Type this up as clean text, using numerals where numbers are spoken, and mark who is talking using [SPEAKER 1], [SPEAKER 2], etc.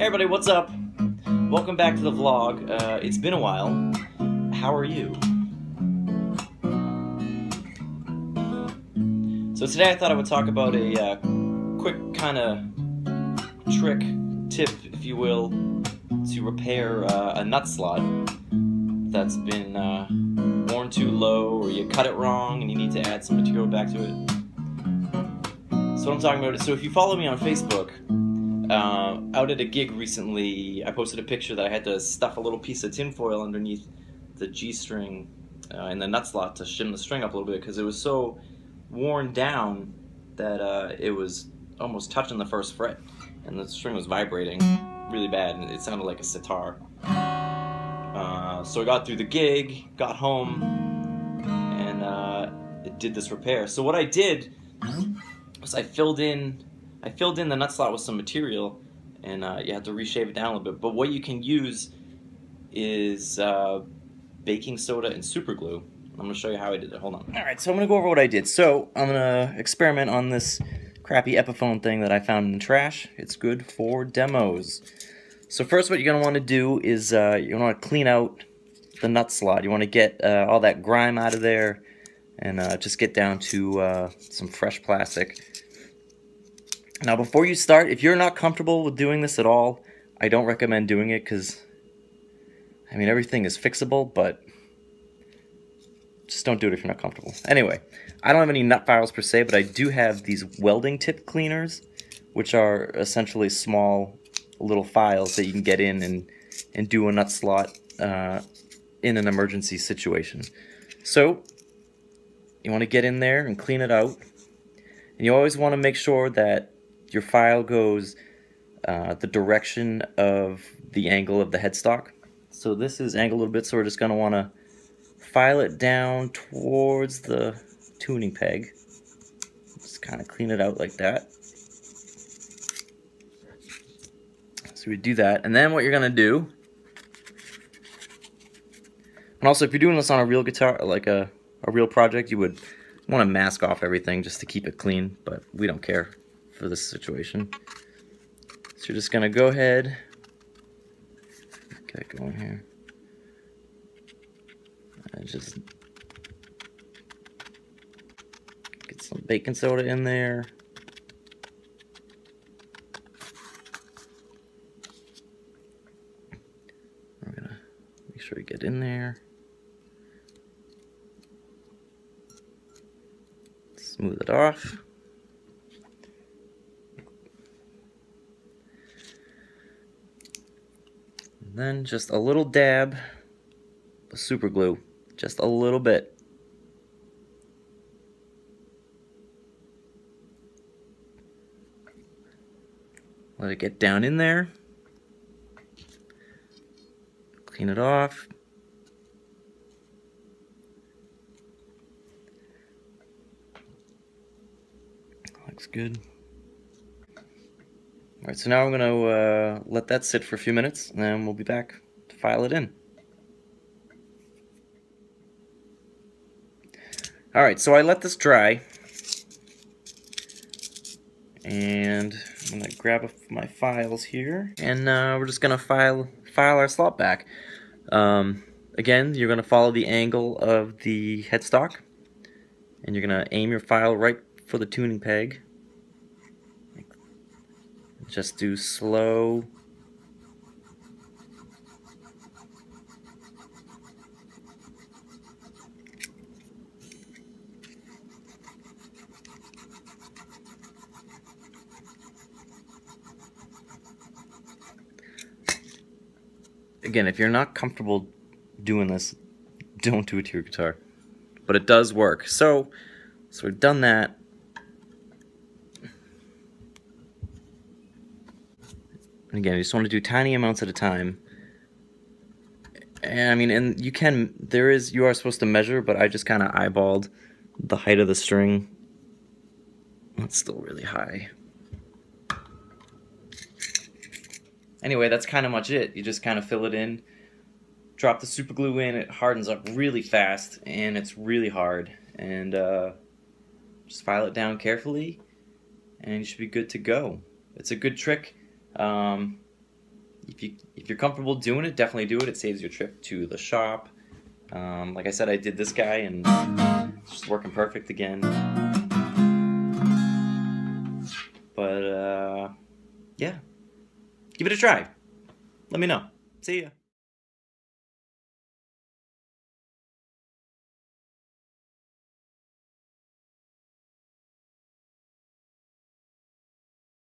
[SPEAKER 1] everybody, what's up? Welcome back to the vlog. It's been a while. How are you? So today I thought I would talk about a quick kind of trick, tip, if you will, to repair a nut slot that's been worn too low, or you cut it wrong and you need to add some material back to it. So what I'm talking about is, so if you follow me on Facebook, out at a gig recently, I posted a picture that I had to stuff a little piece of tinfoil underneath the G-string in the nut slot to shim the string up a little bit, because it was so worn down that it was almost touching the first fret, and the string was vibrating really bad, and it sounded like a sitar. So I got through the gig, got home, and it did this repair. So what I did was I filled in the nut slot with some material, and you have to reshave it down a little bit. But what you can use is baking soda and super glue. I'm going to show you how I did it. Hold on. Alright, so I'm going to go over what I did. So I'm going to experiment on this crappy Epiphone thing that I found in the trash. It's good for demos. So first what you're going to want to do is you want to clean out the nut slot. You want to get all that grime out of there and just get down to some fresh plastic. Now before you start, if you're not comfortable with doing this at all, I don't recommend doing it, because I mean, everything is fixable, but just don't do it if you're not comfortable. Anyway, I don't have any nut files per se, but I do have these welding tip cleaners, which are essentially small little files that you can get in and do a nut slot in an emergency situation. So you want to get in there and clean it out, and you always want to make sure that your file goes the direction of the angle of the headstock. So this is angled a little bit, so we're just going to want to file it down towards the tuning peg. Just kind of clean it out like that. So we do that, and then what you're going to do, and also if you're doing this on a real guitar, like a real project, you would want to mask off everything just to keep it clean, but we don't care for this situation. So you're just going to go ahead, get it going here, and just get some baking soda in there. We're going to make sure you get in there. Smooth it off. And then just a little dab of super glue, just a little bit. Let it get down in there. Clean it off. Looks good. Alright, so now I'm going to let that sit for a few minutes, and then we'll be back to file it in. Alright, so I let this dry, and I'm going to grab my files here, and we're just going to file our slot back. Again, you're going to follow the angle of the headstock, and you're going to aim your file right for the tuning peg. Just do slow. Again, if you're not comfortable doing this, don't do it to your guitar. But it does work. So we've done that. And again, you just want to do tiny amounts at a time. And I mean, and you are supposed to measure, but I just kind of eyeballed the height of the string. It's still really high. Anyway, that's kind of much it. You just kind of fill it in, drop the super glue in, it hardens up really fast, and it's really hard. And just file it down carefully, and you should be good to go. It's a good trick. if you're comfortable doing it, definitely do it. It saves your trip to the shop. Like I said, I did this guy and it's just working perfect again. But yeah, give it a try. Let me know. See ya.